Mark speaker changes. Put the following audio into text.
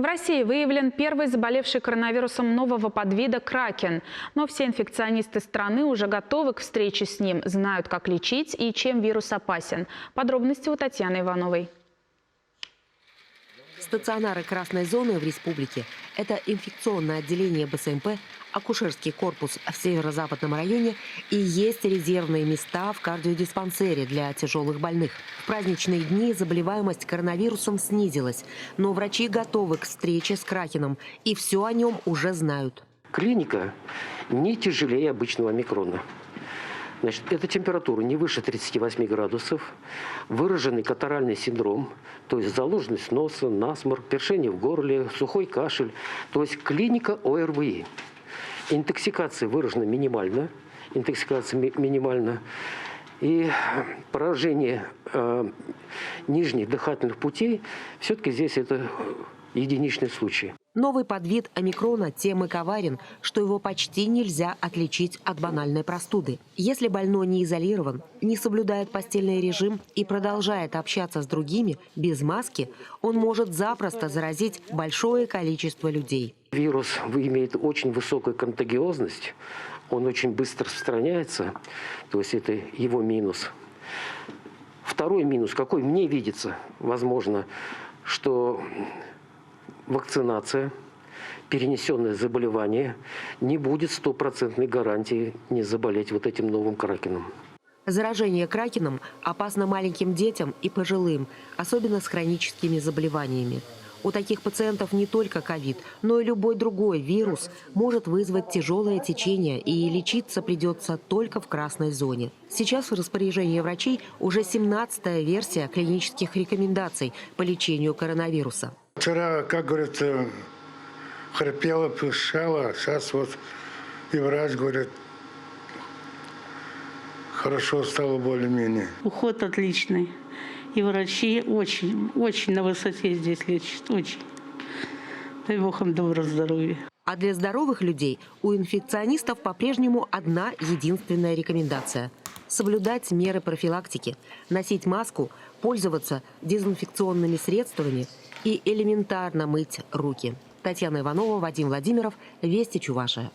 Speaker 1: В России выявлен первый заболевший коронавирусом нового подвида кракен. Но все инфекционисты страны уже готовы к встрече с ним, знают, как лечить и чем вирус опасен. Подробности у Татьяны Ивановой.
Speaker 2: Стационары красной зоны в республике – это инфекционное отделение БСМП, акушерский корпус в северо-западном районе и есть резервные места в кардиодиспансере для тяжелых больных. В праздничные дни заболеваемость коронавирусом снизилась, но врачи готовы к встрече с кракеном и все о нем уже знают.
Speaker 3: Клиника не тяжелее обычного омикрона. Значит, это температура не выше 38 градусов, выраженный катаральный синдром, то есть заложенность носа, насморк, першение в горле, сухой кашель. То есть клиника ОРВИ. Интоксикация выражена минимально. И поражение нижних дыхательных путей, все-таки здесь это единичный случай.
Speaker 2: Новый подвид омикрона тем и коварен, что его почти нельзя отличить от банальной простуды. Если больной не изолирован, не соблюдает постельный режим и продолжает общаться с другими без маски, он может запросто заразить большое количество людей.
Speaker 3: Вирус имеет очень высокую контагиозность, он очень быстро распространяется, то есть это его минус. Второй минус, какой мне видится, возможно, что вакцинация, перенесенное заболевание не будет стопроцентной гарантией не заболеть вот этим новым кракеном.
Speaker 2: Заражение кракеном опасно маленьким детям и пожилым, особенно с хроническими заболеваниями. У таких пациентов не только ковид, но и любой другой вирус может вызвать тяжелое течение, и лечиться придется только в красной зоне. Сейчас в распоряжении врачей уже 17-я версия клинических рекомендаций по лечению коронавируса.
Speaker 4: Вчера, как говорится, хрипела, пищала, сейчас вот и врач говорит, хорошо стало более-менее.
Speaker 5: Уход отличный. И врачи очень на высоте здесь лечат, очень. Дай Бог им доброго здоровья.
Speaker 2: А для здоровых людей у инфекционистов по-прежнему одна единственная рекомендация – соблюдать меры профилактики, носить маску, пользоваться дезинфекционными средствами и элементарно мыть руки. Татьяна Иванова, Вадим Владимиров, Вести Чувашия.